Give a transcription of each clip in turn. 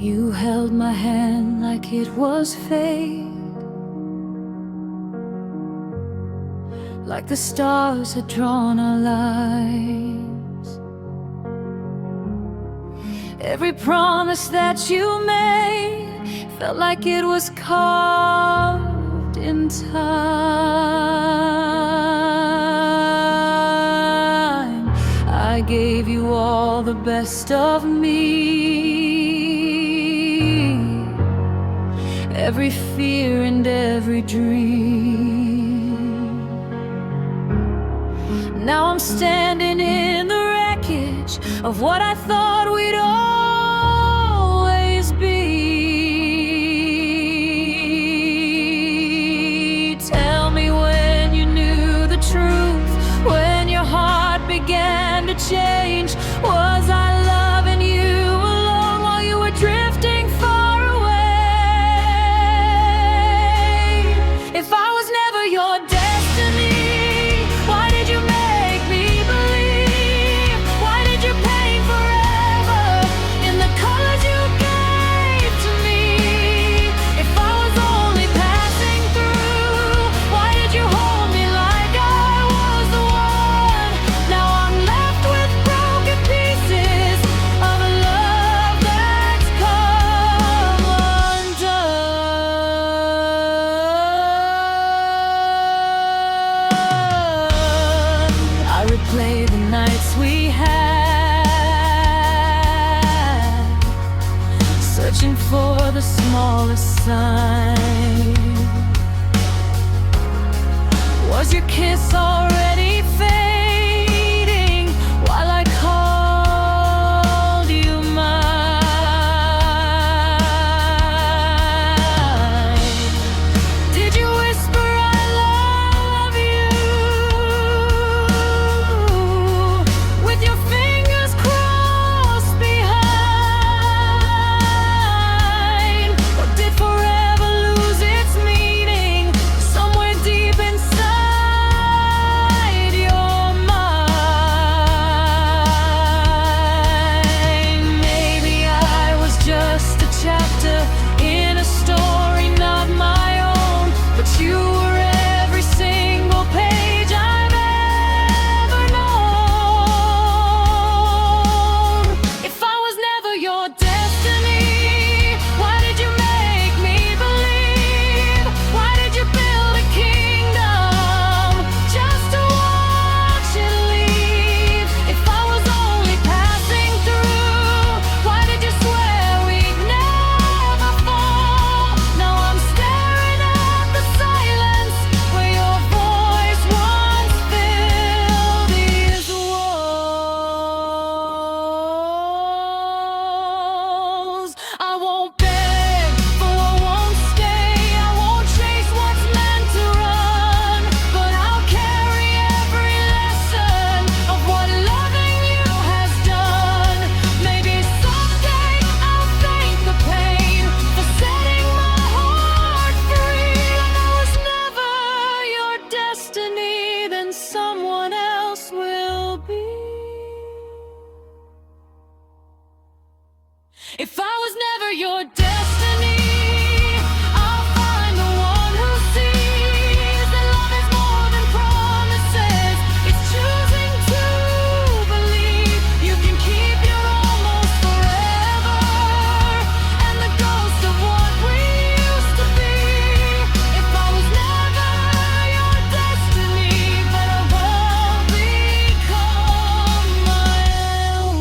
You held my hand like it was fate, like the stars had drawn our lives. Every promise that you made felt like it was carved in time. I gave you all the best of me, every fear and every dream. Now I'm standing in the wreckage of what I thought we'd always be. Tell me when you knew the truth, when your heart began to change. Was I loving you alone while you were drifting far away? If I was never your destiny, why did you make me believe? Why did you paint forever in the colors you gave to me? If I was only passing through, why did you hold me like I was the one? Now I'm left with broken pieces of a love that's come undone. I replay the nights we had, searching for the smallest sign. Was your kiss already fading while I called you mine? Did you whisper I love you with your fingers crossed behind? Or did forever lose its meaning somewhere deep inside your mind? Maybe I was just a chapter in a story not my own, but you were every single page I've ever known. If I was never your destiny, why did you make me believe? Why did you build a kingdom just to watch it leave? If I was only passing through, why did you swear we'd never fall? Now I'm staring at the silence where your voice once filled these walls. I won't beg, for I won't stay. I won't chase what's meant to run, but I'll carry every lesson of what loving you has done. Maybe someday I'll thank the pain for setting my heart free. When I was never your destiny, then someone else will be. If I was never your destiny, I'll find the one who sees that love is more than promises. It's choosing to believe you can keep your almost forever, and the ghost of what we used to be. If I was never your destiny, but I won't become my own.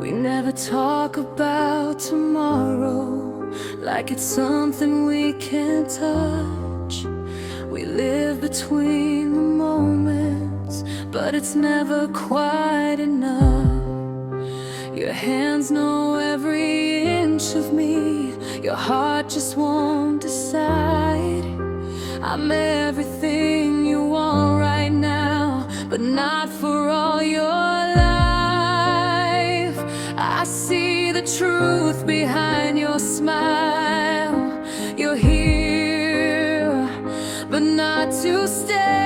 We never talk about tomorrow like it's something we can't touch. We live between the moments, but it's never quite enough. Your hands know every inch of me. Your heart just won't decide. I'm everything you want right now, but not for all your life. I see the truth behind your smile. You're here, but not to stay.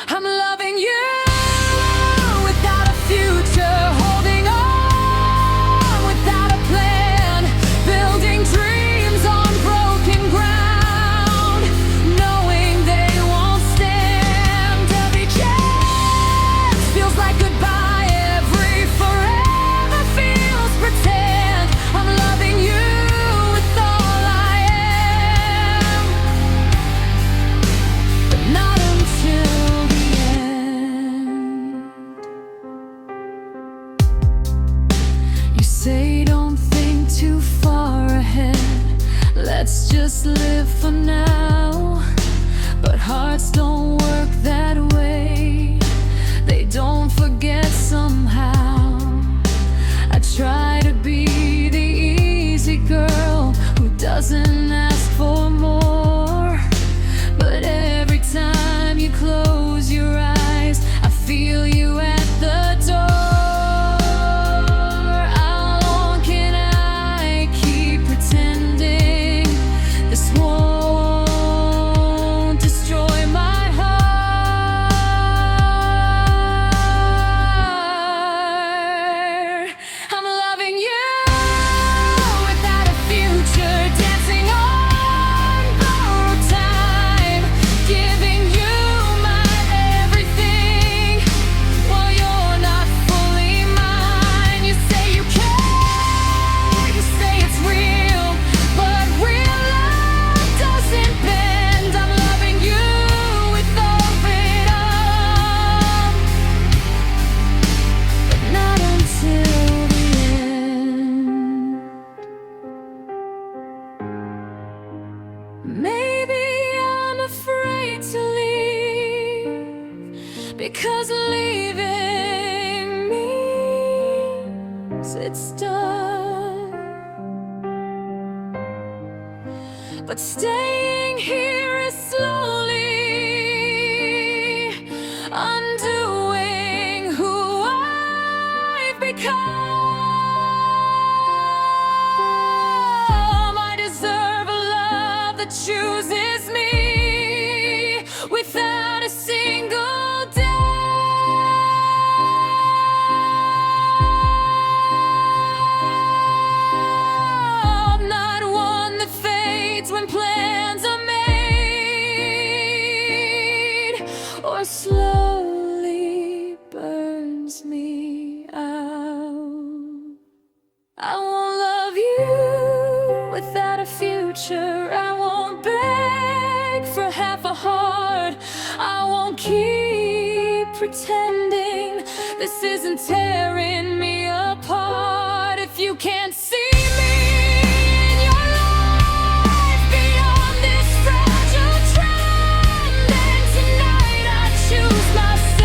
I'm loving you without a future, holding on without a plan, building dreams on broken ground, knowing they won't stand. Every chance feels like goodbye, every forever feels pretend. I'm loving you with all I am, but not until the end. You say don't think too far ahead, let's just live for now. But hearts don't work that way, they don't forget somehow. I try to be the easy girl who doesn't ask for more, but every time you close your eyes, I feel you at the door. How long can I keep pretending this won't destroy my heart? I'm loving you without a future, dancing on borrowed time, giving you my everything while you're not fully mine. You say you care, you say it's real, but real love doesn't bend. I'm loving you with Overthinking, but not until the end. Maybe I'm afraid to leave, because leaving means it's done. But staying here is slowly undoing who I've become. I deserve a love that chooses me without a single doubt. Not one that fades when plans are made, or slowly burns me out. I won't love you without a future. I won't beg for half a heart. I won't keep pretending this isn't tearing me apart. If you can't see me in your life beyond this fragile trend, then tonight I choose myself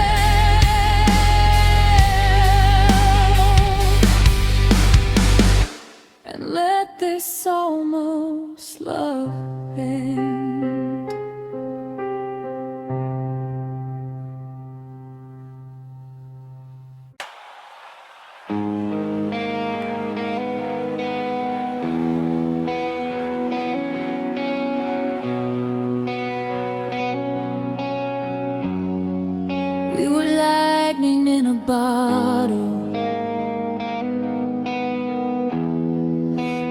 and let this almost love end. We were lightning in a bottle,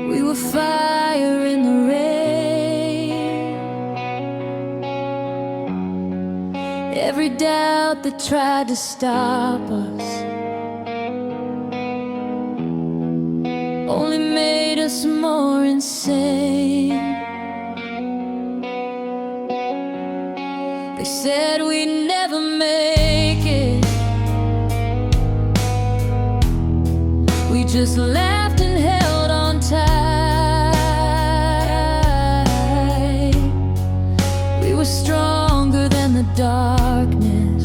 we were fire in the rain. Every doubt that tried to stop us only made us more insane. They said we'd never make it. We just laughed and held on tight. We were stronger than the darkness.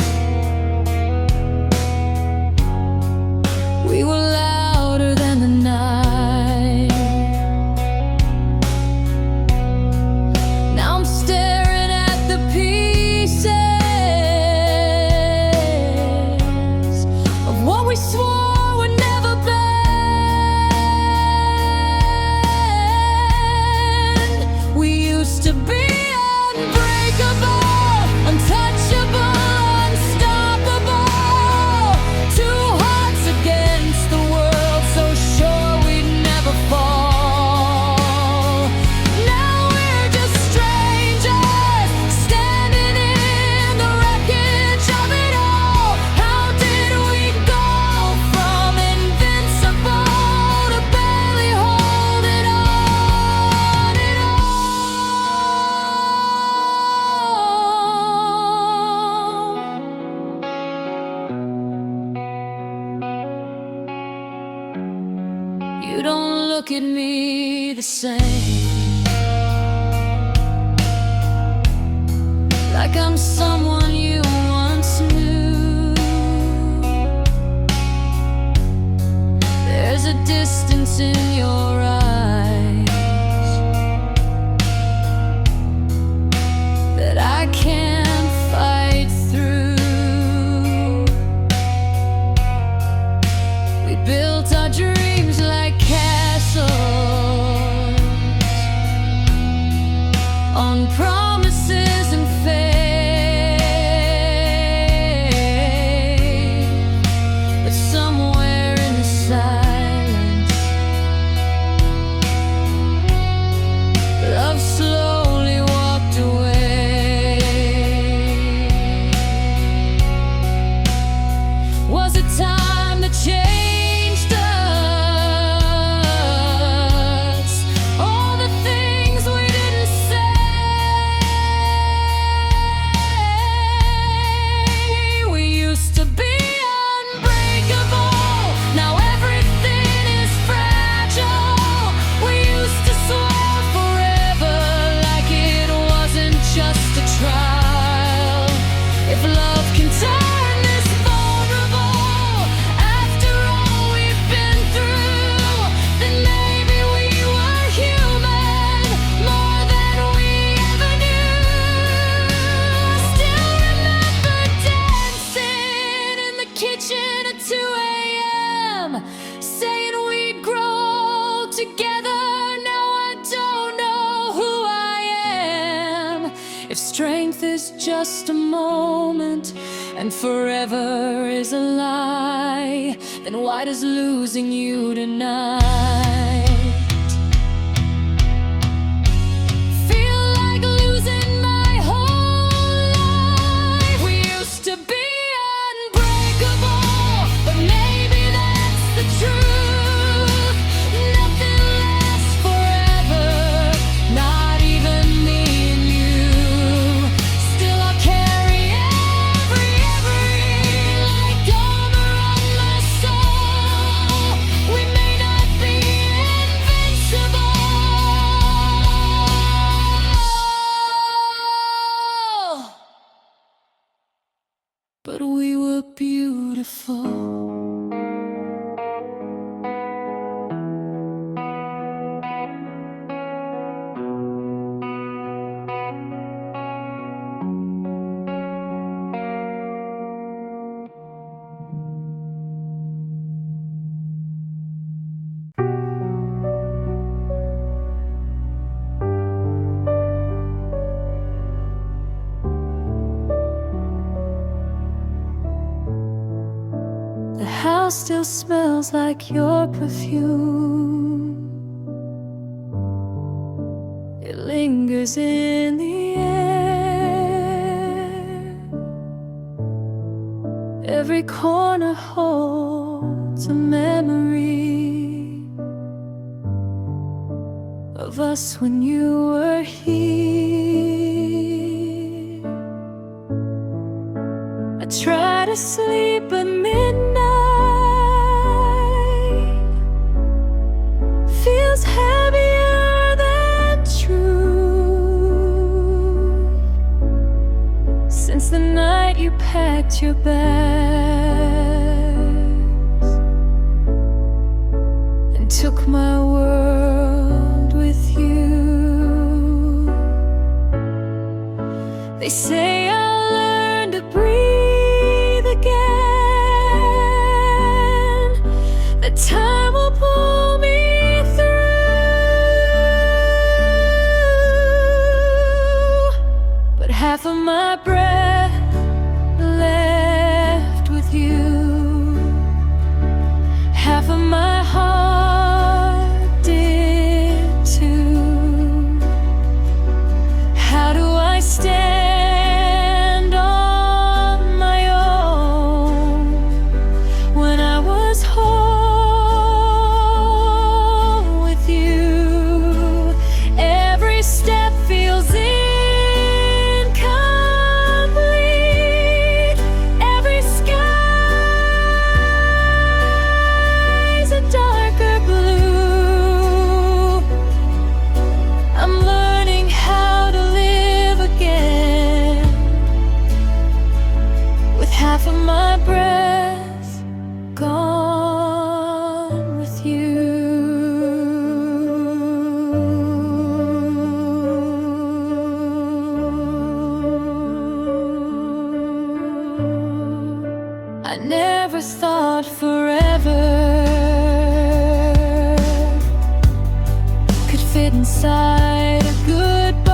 look at me the same, like I'm someone you once knew. There's a distance in your eyes that I can't fight through. We built our dreams like castles on promises and faith, but somewhere in the silence, love slowly walked away. Was it time to change us? All the things we didn't say. We used to be unbreakable, now everything is fragile. We used to swear forever like it wasn't just a trial. If love can turn this vulnerable, after all we've been through, then maybe we were human, more than we ever knew. I still remember dancing in the kitchen at 2 a.m., saying we'd grow together. Now I don't know who I am. If strength is just a moment and forever is a lie, then why does losing you tonight feel like losing my whole life? We used to be unbreakable, but maybe that's the truth. Nothing lasts forever, not even me and you. Still I'll carry every like armor on my soul. We may not be invincible, but we were beautiful. The house still smells like your perfume. It lingers in the air. Every corner holds a memory of us when you were here. I try to sleep at midnight, feels heavier than true, since the night you packed your bags and took my world with you. They say I'll learn to breathe again, that time will pull me through, but half of my breath left with you, half of my heart did too. How do I stand on my own when I was home with you? Every step feels incomplete. never thought forever could fit inside a goodbye,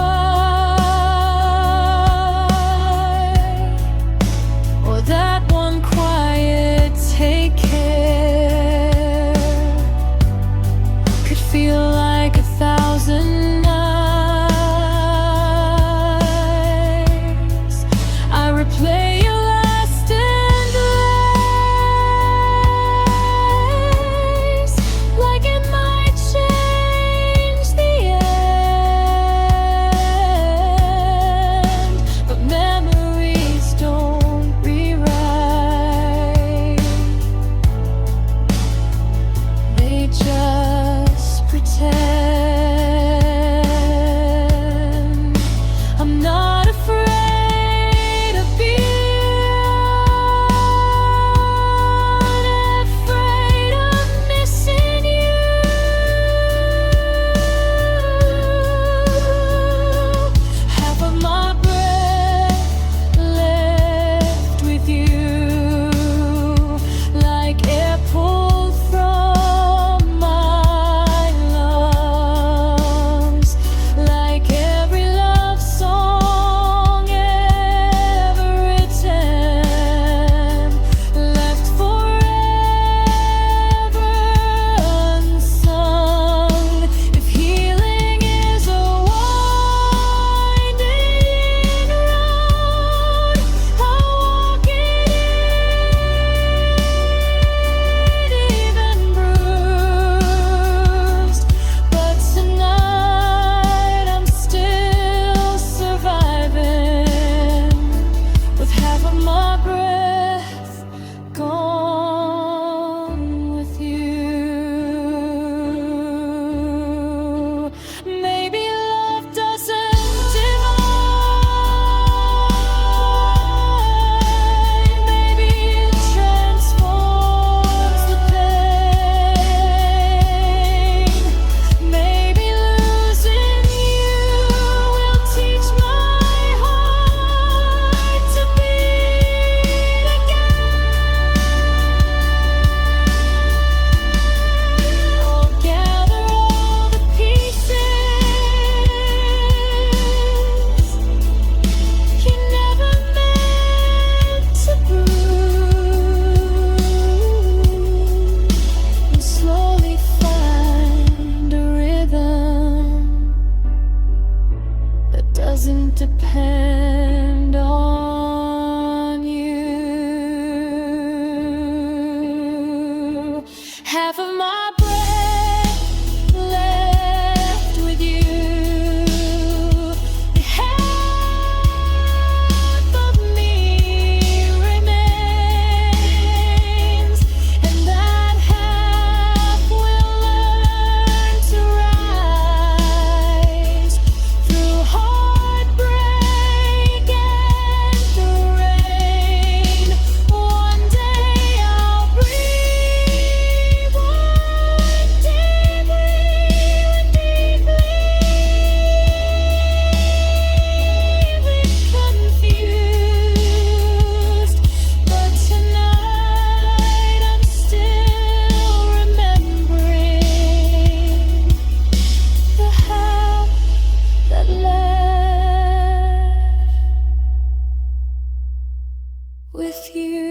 or that one quiet take care could feel like 1,000 nights. I replay your last embrace like it might change the end, but memories don't rewrite, they just pretend. I'm not afraid of being afraid of missing you. Half of my breath left with you, like air pulled from my lungs, like every love song ever written, left forever unsung. If healing is a winding road, I'll walk it even bruised. But tonight I'm still surviving, with half of my breath gone with you. Maybe love doesn't divide, maybe it transforms the pain. Maybe losing you will teach my heart to beat again. I'll gather all the pieces you never meant to bruise, and slowly find a rhythm that doesn't depend on you. Half of my breath left with you, the half of me remains, and that half will learn to rise through heartbreak and the rain. One day I'll breathe one deeply and deeply confused. But tonight I'm still remembering the half that left with you.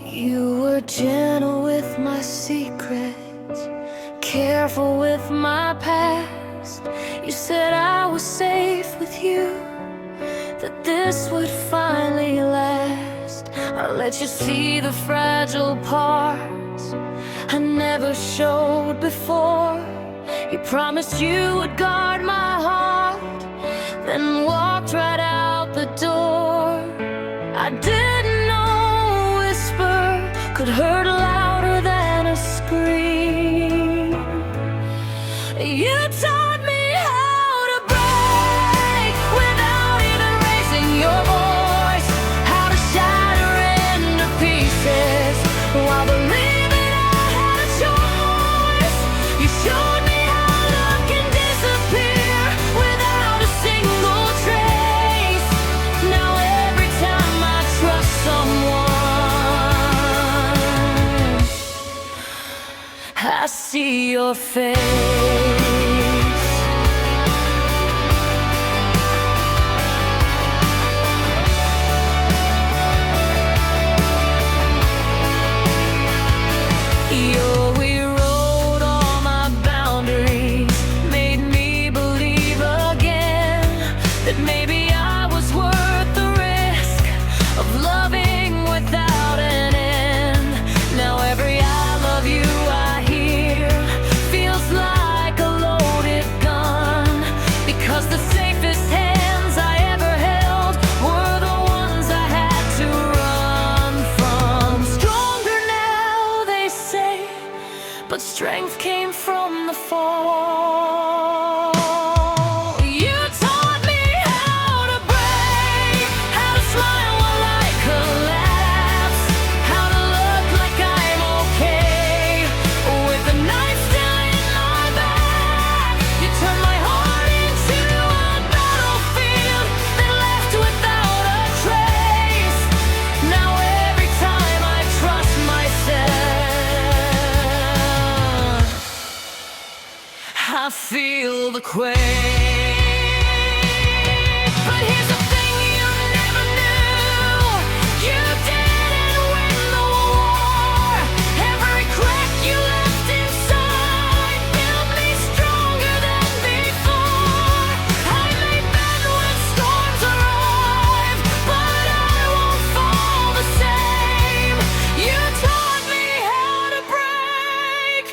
You were gentle with my secrets, careful with my past. You said I was safe with you, that this would finally last. I let you see the fragile parts I never showed before. You promised you would guard my heart, then walked right out the door. I didn't know a whisper could hurt louder than a scream. You taught me how to break without even raising your voice, how to shatter into pieces while believing I had a choice. You showed me how love can disappear without a single trace. Now every time I trust someone, I see your face. You rewrote all my boundaries, made me believe again that maybe I was worth the risk of loving without an end. Now every I love you I hear feels like a loaded gun, because the safest hands I ever held were the ones I had to run from. Stronger now, they say, but strength came from the fall. You taught me how to break, how to smile while I collapse, how to look like I'm okay with the knife still in my back. You turned my heart into a battlefield that left without a trace. Now every time I trust myself, I feel the quake. But here's the thing you never knew: you didn't win the war. Every crack you left inside built me stronger than before. I may bend when storms arrive, but I won't fall the same. You taught me how to break,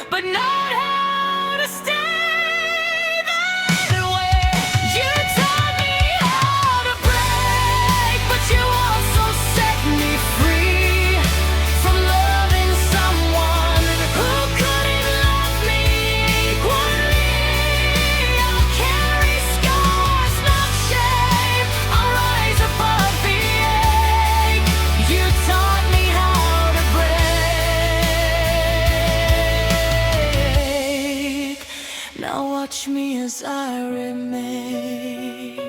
but not how to stay that way. You taught me how to break, but you also set me free from loving someone who couldn't love me equally. I'll carry scars, not shame. I'll rise above the ache. You taught me how to break. Now watch me as I remake.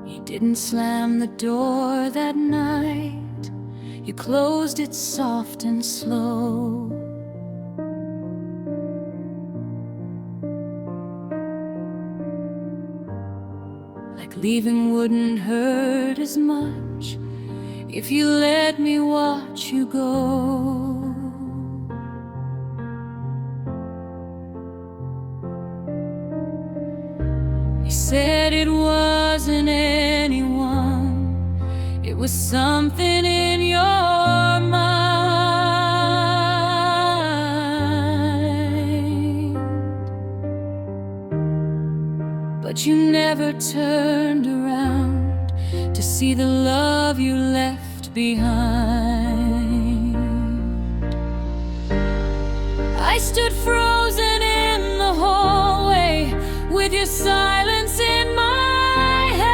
You didn't slam the door that night, you closed it soft and slow. Like leaving wouldn't hurt as much if you let me watch you go. You said it wasn't anyone, it was something in your mind. But you never turned around to see the love you left behind. I stood frozen in the hallway with your silence in my hands.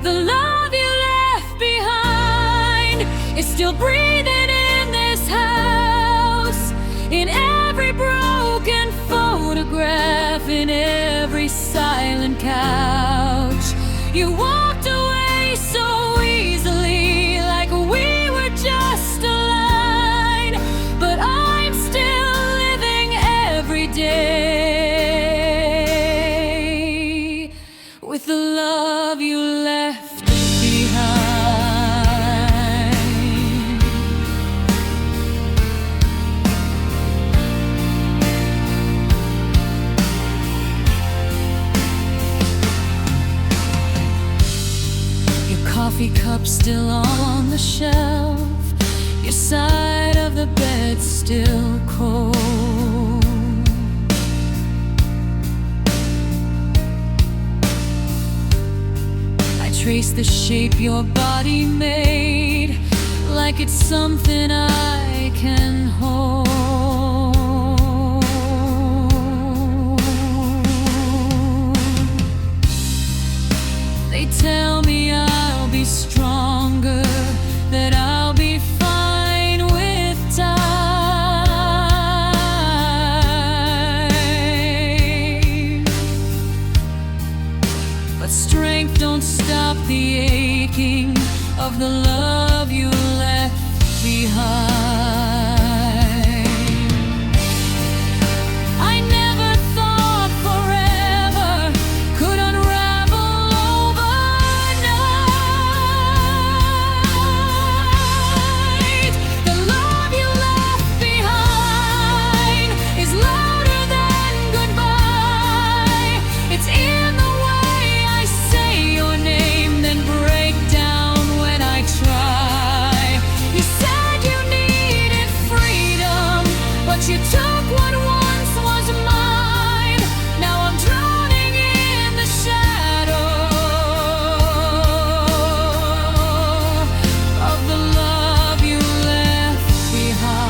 The love you left behind is still breathing in this house, in every broken photograph, in every silent couch. You walked away so easily, like we were just a line, but I'm still on the shelf, your side of the bed still cold. I trace the shape your body made, like it's something I can hold. They tell me I'll be stronger, that I'll be fine with time. But strength don't stop the aching of the love you left behind. I never thought forever could unravel overnight. The love you left behind is louder than goodbye. It's in the way I say your name, then break down when I try. You said you needed freedom, but you took what once was mine. Now I'm drowning in the shadow of the love you left behind.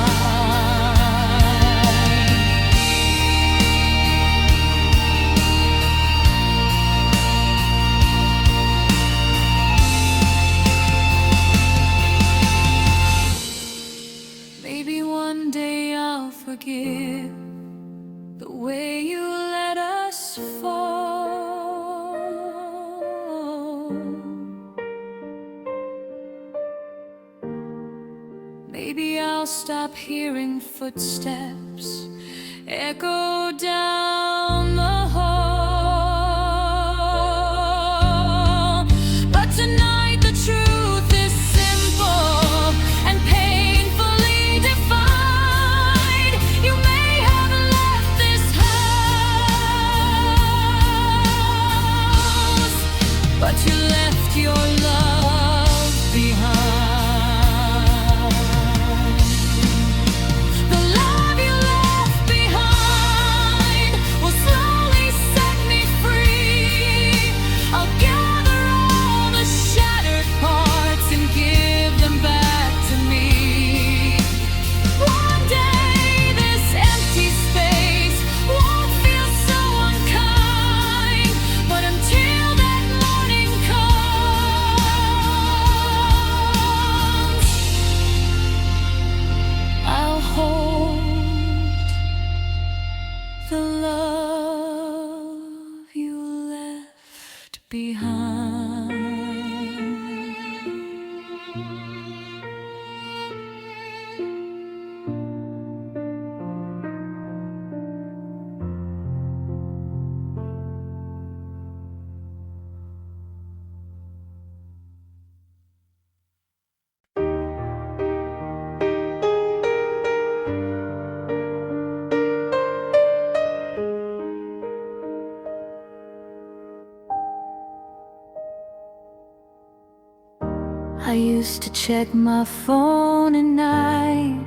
Maybe one day I'll forgive the way you let us fall. Maybe I'll stop hearing footsteps echo down the hall. But tonight the truth is simple and painfully defined. You may have left this house, but you left your love behind. The love you left behind will slowly set me free. I'll gather all the shattered parts and give them back to me. One day this empty space won't feel so unkind, but until that morning comes, I'll hold the love you left behind. I used to check my phone at night,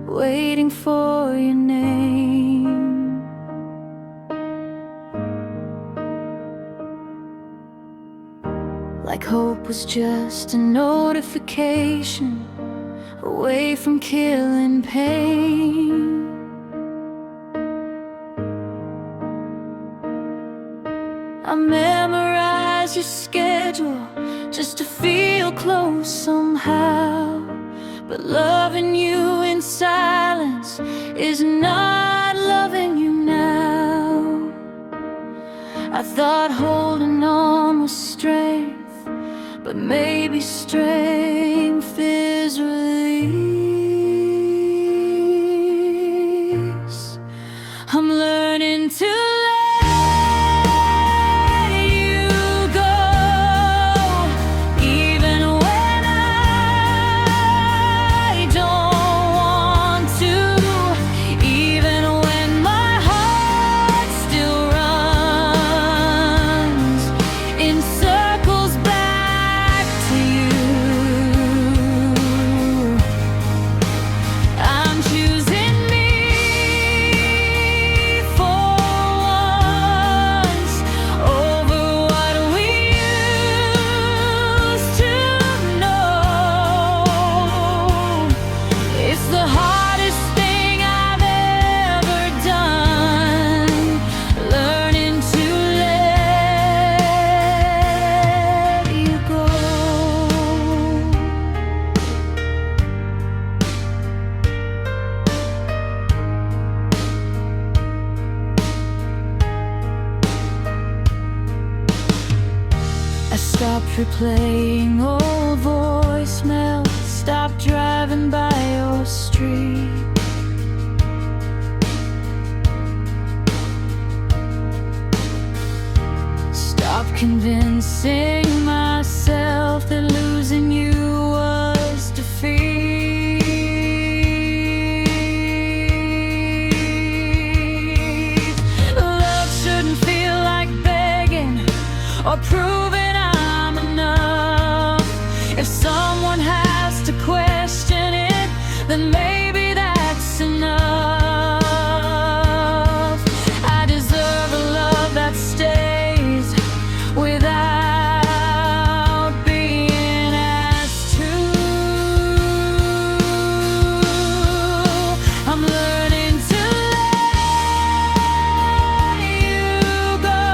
waiting for your name. Like hope was just a notification away from killing pain. I memorized your schedule just to feel close somehow. But loving you in silence is not loving you now. I thought holding on was strength, but maybe strength is release. I'm learning to in circles back to you. It's the hardest thing I've ever done, learning to let you go. I stopped replaying old voicemails, stopped driving by your street. Stopped convincing myself that losing you was defeat. Love shouldn't feel like begging or proving I'm enough. If someone has to question it, then maybe that's enough. I deserve a love that stays without being asked to. I'm learning to let you go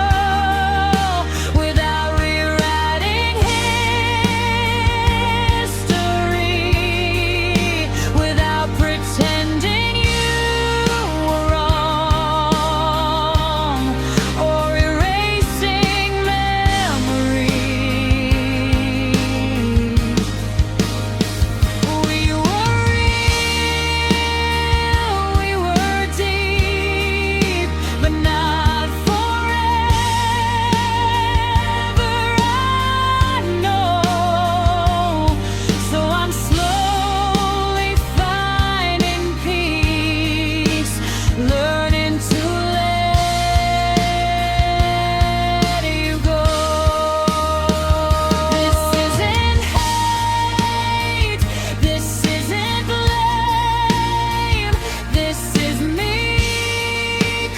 without rewriting history, without pretending you were wrong or erasing memories. We were real, we were deep, but not forever, I know. So I'm slowly finding peace, learning to let you go. This isn't hate, this isn't blame, this is me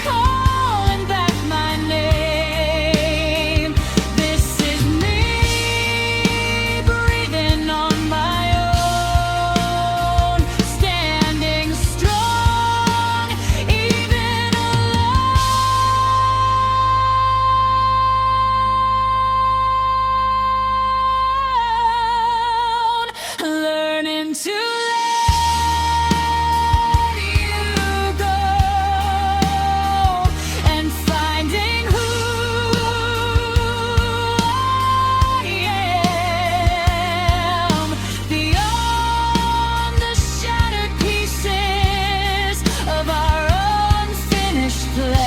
calling back my name. This is me breathing on my own, standing strong, even alone. Learning to let you go and finding who I am beyond the shattered pieces of our unfinished plans.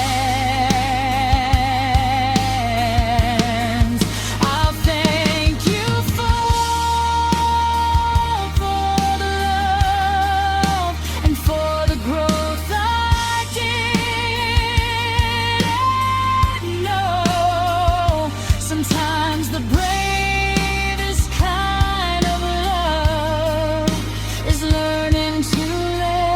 I'll thank you for the love and for the growth I didn't know. Sometimes the bravest kind of love is learning to let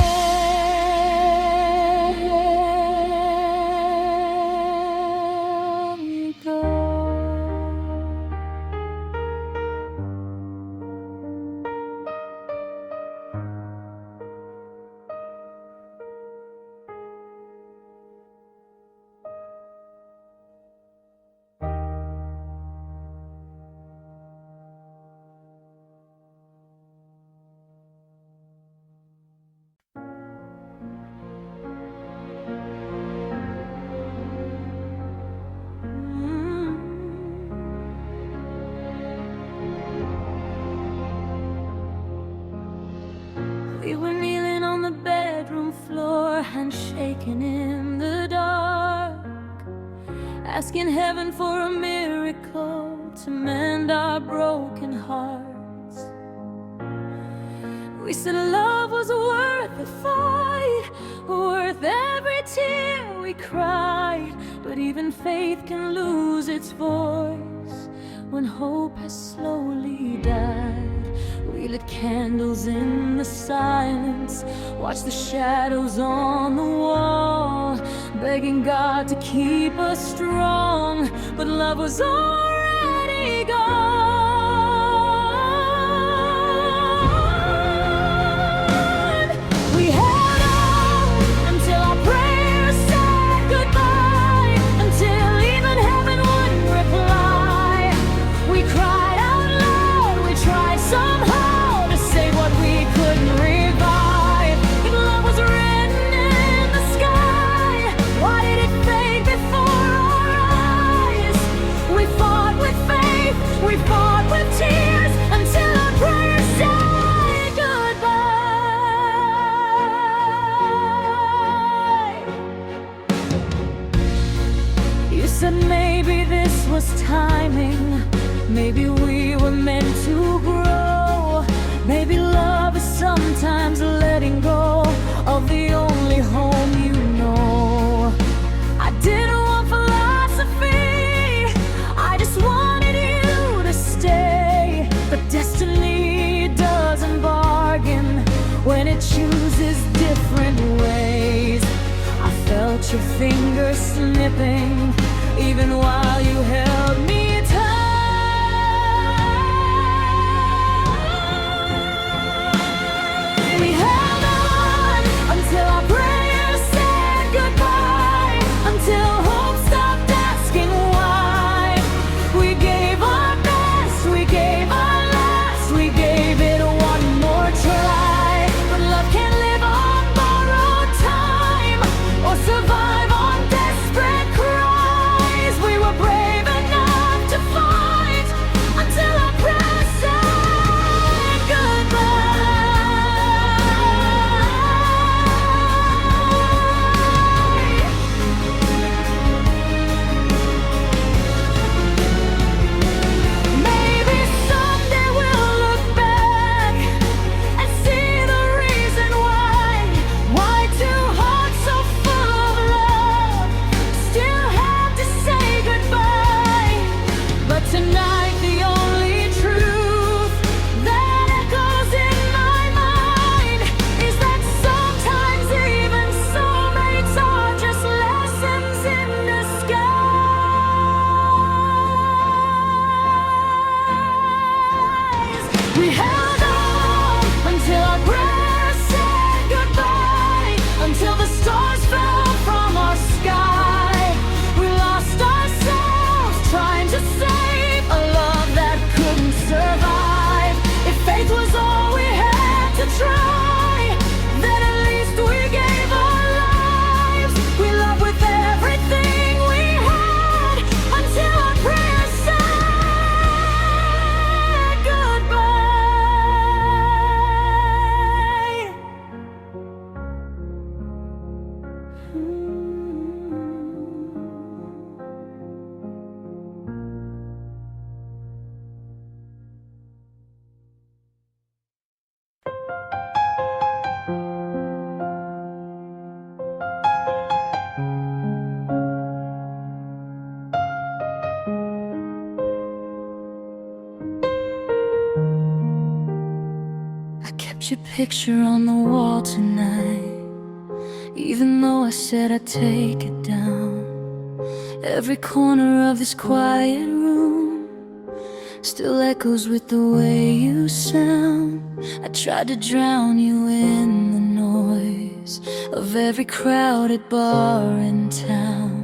you go. We were kneeling on the bedroom floor, handshaking in the dark, asking heaven for a miracle to mend our broken hearts. We said love was worth the fight, worth every tear we cried. But even faith can lose its voice when hope has slowly died. We lit candles in the silence, watched the shadows on the wall, begging God to keep us strong, but love was already gone. timing. Maybe we were meant to grow. Maybe love is sometimes letting go of the only home you know. I didn't want philosophy, I just wanted you to stay. But destiny doesn't bargain when it chooses different ways. I felt your fingers slipping even while you held me tight. We held on until our prayers said goodbye, until hope stopped asking why. We gave our best, we gave our last, we gave it one more try. But love can't live on borrowed time or survive on desperate cries. We were brave enough to fight until our prayers said goodbye. Maybe someday we'll look back and see the reason why two hearts so full of love still had to say goodbye. But tonight the only truth that echoes in my mind is that sometimes even soulmates are just lessons in disguise. We held on until our prayers said goodbye, until the stars fell from our sky. We lost ourselves trying to save a love that couldn't survive. If faith was all we had to try, then at least we gave our lives. We loved with everything we had until our prayers said goodbye. I kept your picture on the wall tonight, even though I said I'd take it down. Every corner of this quiet room still echoes with the way you sound. I tried to drown you in the noise of every crowded bar in town.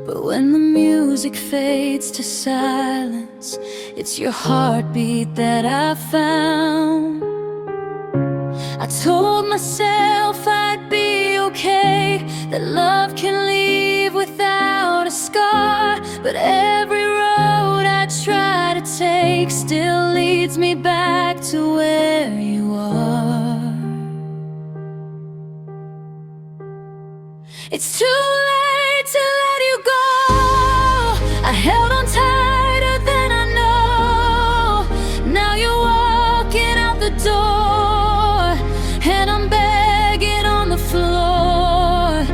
But when the music fades to silence, it's your heartbeat that I found. I told myself I'd be okay, that love can leave without a scar. But every road I try to take still leads me back to where you are. It's too late to let you go. I held on tighter than I know. Now you're walking out the door, and I'm begging on the floor.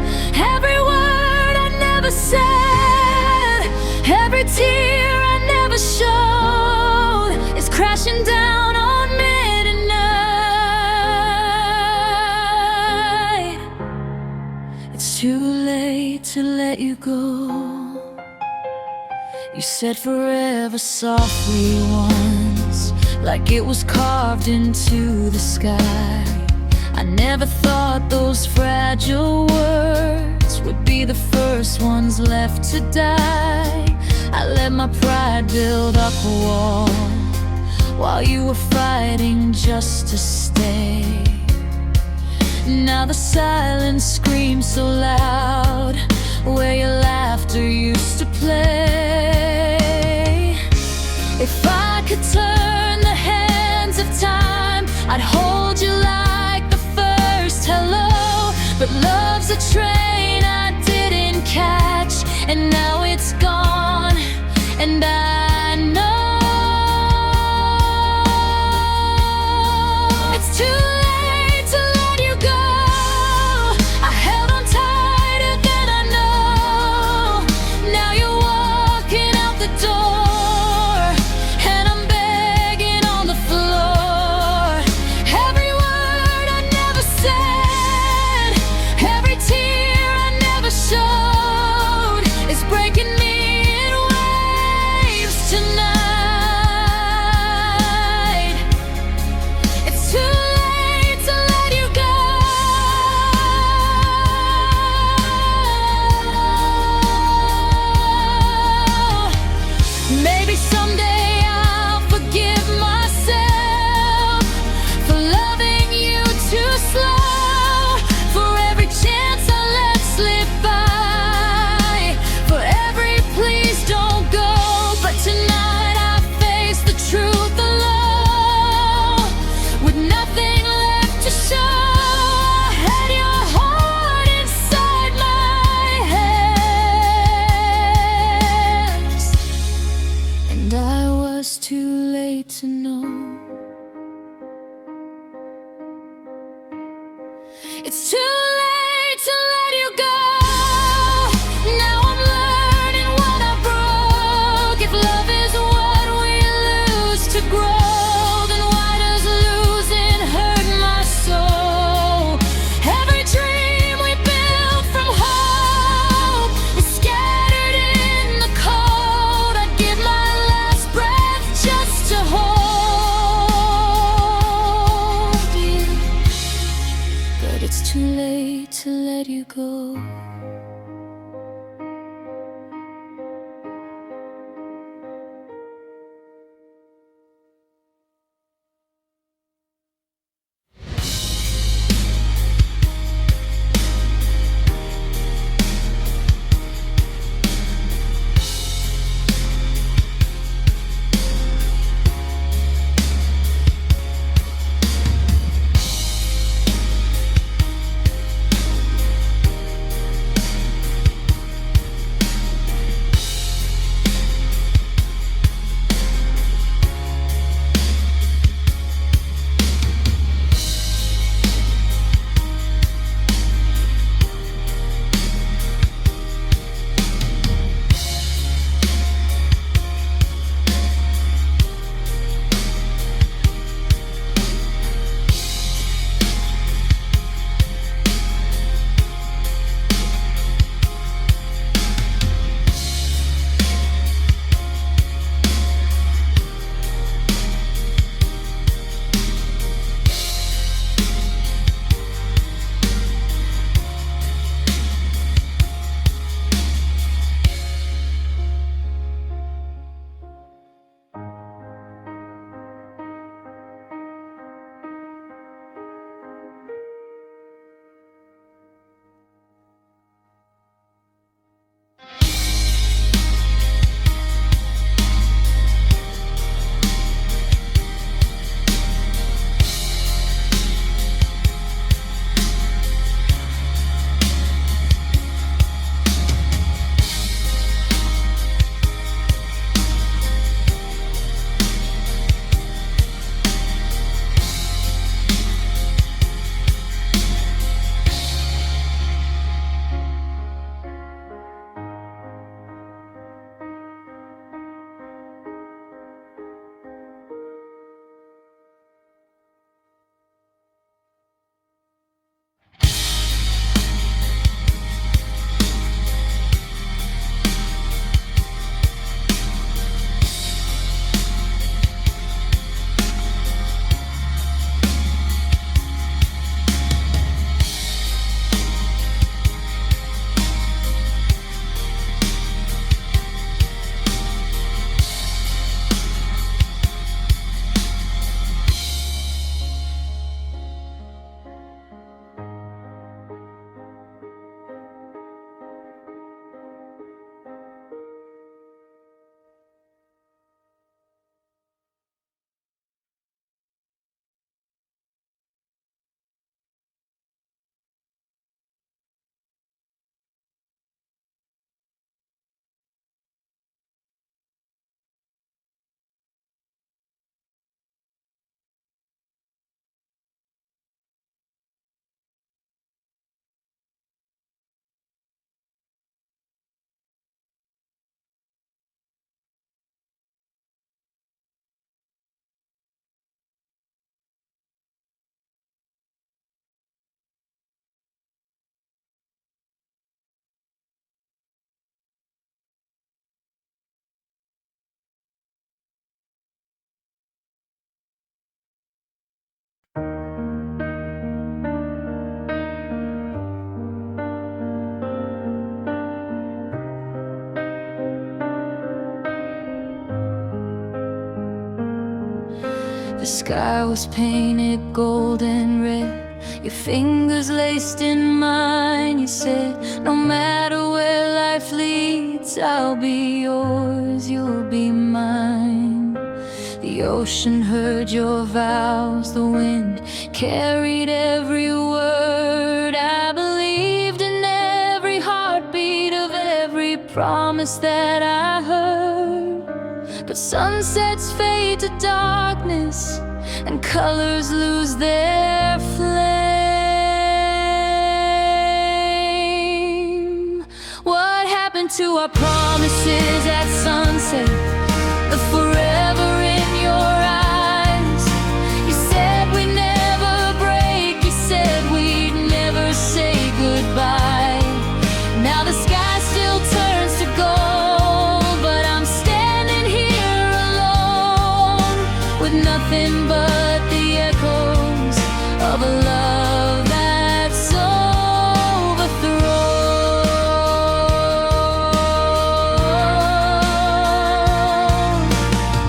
Every word I never said, every tear I never showed is crashing down on midnight. It's too late to let you go. You said forever softly once, like it was carved into the sky. I never thought those fragile words would be the first ones left to die. I let my pride build up a wall while you were fighting just to stay. Now the silence screams so loud where your laughter used to play. If I could turn the hands of time, I'd hold you like the first hello. But love's a train I didn't catch, and now it's gone, It's too late to let you go. Now I'm learning what I broke. If love is what we lose to grow, then why does losing hurt my soul? Every dream we built from hope is scattered in the cold. I'd give my last breath just to hold you, but it's too late to let you go. The sky was painted golden red, your fingers laced in mine. You said, no matter where life leads, I'll be yours, you'll be mine. The ocean heard your vows, the wind carried every word. I believed in every heartbeat of every promise that I heard. But sunsets fade to darkness and colors lose their flame. our promises at sunset, the forever in your eyes. You said we'd never break, you said we'd never say goodbye. Now the sky still turns to gold, but I'm standing here alone, with nothing but the echoes of a love that's overthrown.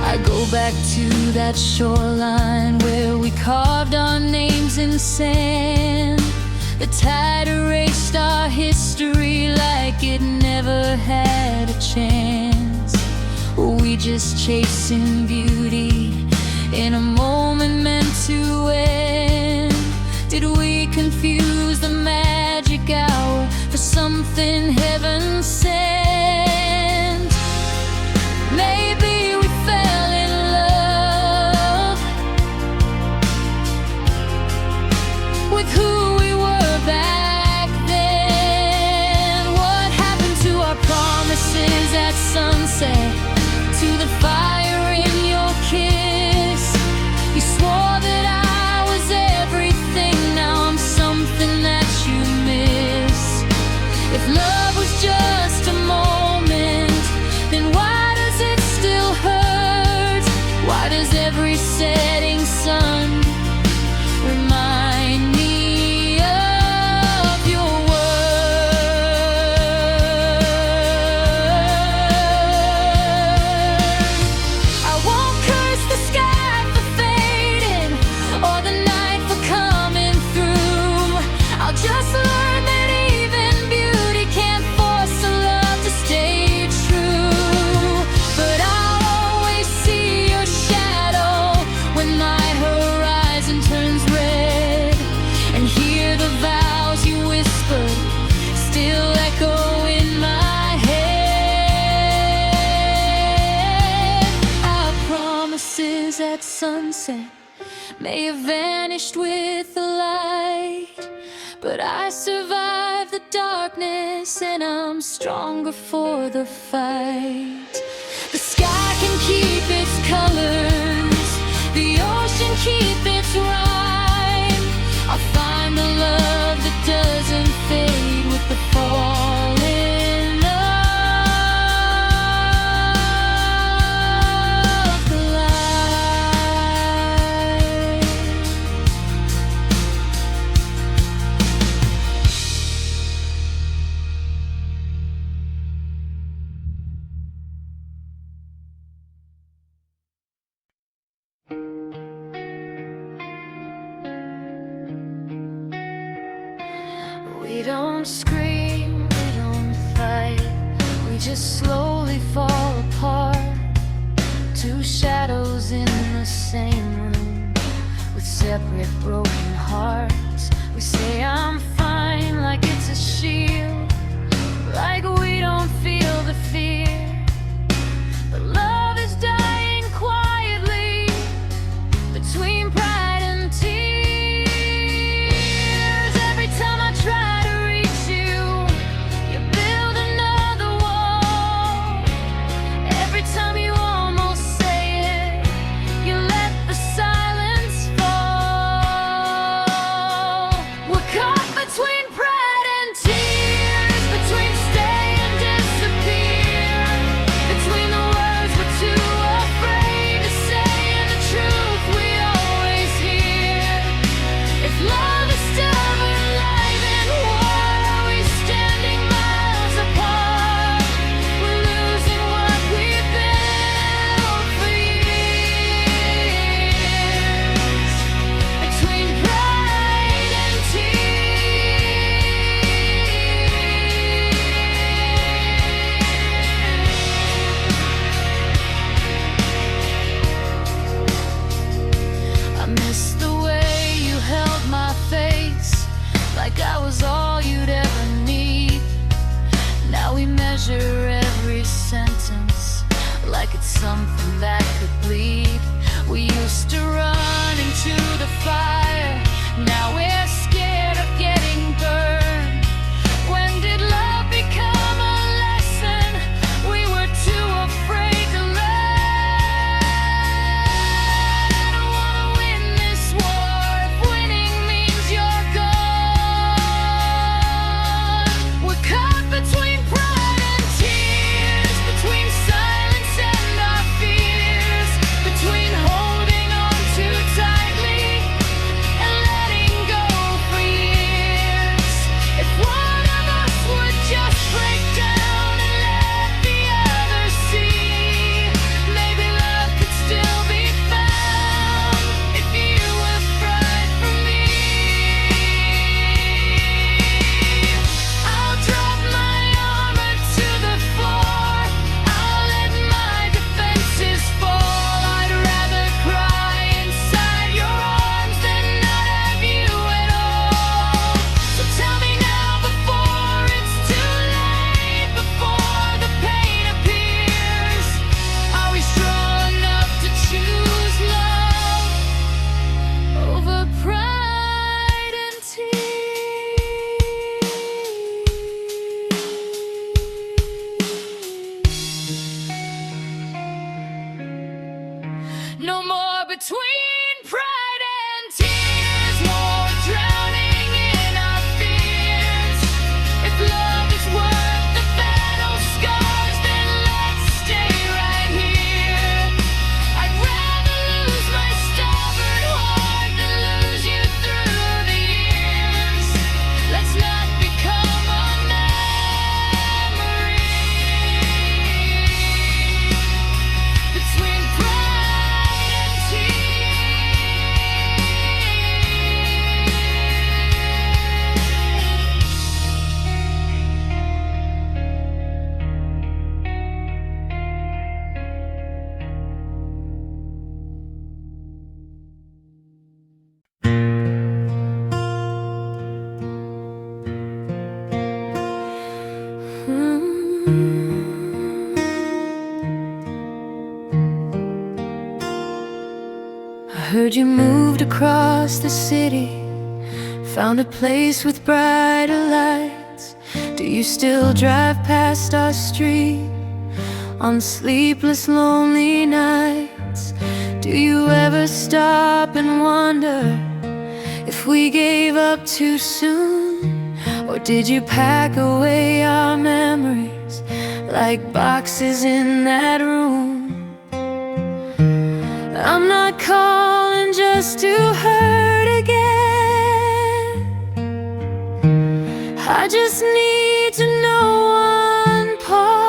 I go back to that shoreline where we carved our names in sand. The tide erased our history like it never had a chance. We just chasing beauty in a moment meant to end. Did we confuse the magic hour for something heaven sent? Maybe we fell in love with who we were back then. What happened to our promises at sunset, to the fire in your kiss? You swore that I was everything, now I'm something that you miss. If love was just a moment, then why does it still hurt? Why does every setting sun remind me of your words? I won't curse the sky for fading or the night for coming through. I'll just learn that even beauty can't force a love to stay true. But I'll always see your shadow when my horizon turns red, and hear the vows you whispered still echo in my head. Our promises at sunset may have vanished with the light, but I survived the darkness and I'm stronger for the fight. The sky can keep its colors, the ocean keep its rhyme. I'll find the love that doesn't fade with the falling of the light. We don't scream, we don't fight, we just slowly fall apart. Two shadows in the same room with separate broken hearts. We say I'm fine like it's a shield, like we don't feel the fear. But love is dying quietly between pride and tears. Every time I try to reach you, you build another wall. Every time you almost say it, you let the silence fall. We're caught between pride and tears, between stay and disappear, between the words we're too afraid to say and the truth we always hear. If love is still alive, then why are we standing miles apart? We're losing what we've built for years, between pride and tears. I miss the way you held my face, like I was all you'd ever need. Now we measure every sentence like it's something that could bleed. We used to run into the fire, now we're scared of getting burned. When did love become a lesson heard you moved across the city, found a place with brighter lights. Do you still drive past our street on sleepless, lonely nights? Do you ever stop and wonder if we gave up too soon? Or did you pack away our memories like boxes in that room? I'm not calling just to hurt again. I just need to know one part.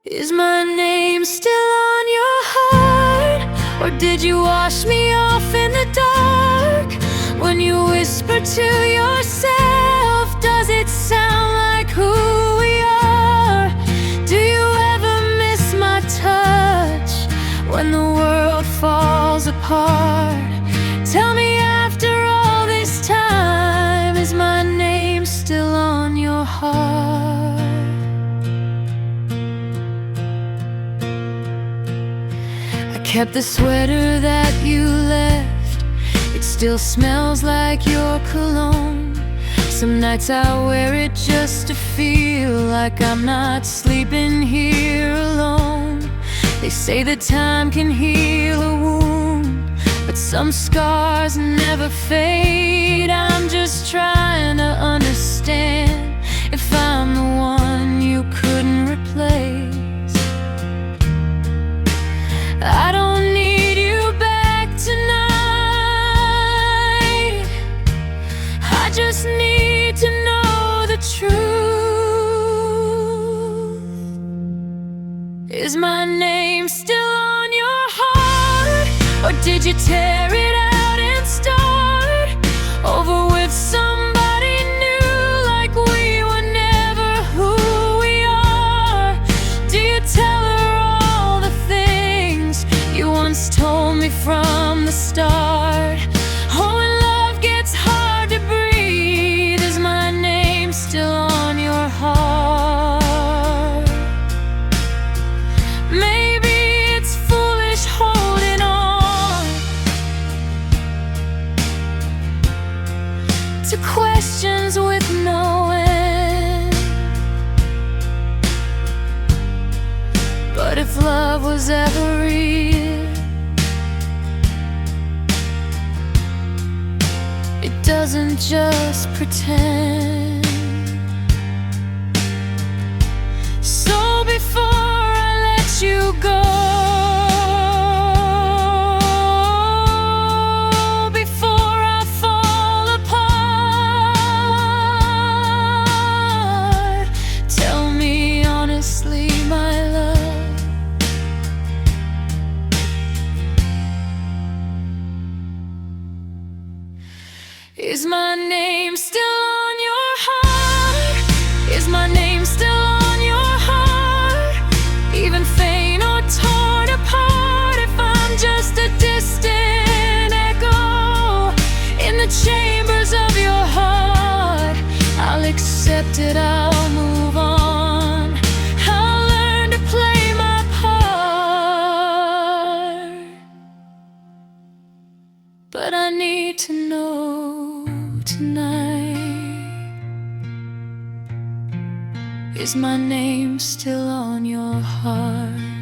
Is my name still on your heart? Or did you wash me off in the dark? When you whisper to yourself, does it sound like who we are? Do you ever miss my touch when the world falls apart? Tell me, after all this time, is my name still on your heart? I kept the sweater that you left, it still smells like your cologne. Some nights I wear it just to feel like I'm not sleeping here alone. They say that time can heal a wound, but some scars never fade. I'm just trying to understand if I'm the one you couldn't replace. I don't need you back tonight. I just need to know the truth. Is my name still on your heart? Or did you tear it out and start over with somebody new, like we were never who we are? Do you tell her all the things you once told me from the start? Oh, when love gets hard to breathe, is my name still on your heart? Maybe it's foolish holding on to questions with no end. But if love was ever real, it doesn't just pretend. So before I let you go, before I fall apart, tell me honestly, my love, is my name still on your heart? Is my name still on your heart? Even faint or torn apart, if I'm just a distant echo in the chambers of your heart, I'll accept it, I'll move on. I'll learn to play my part. But I need to know tonight, is my name still on your heart?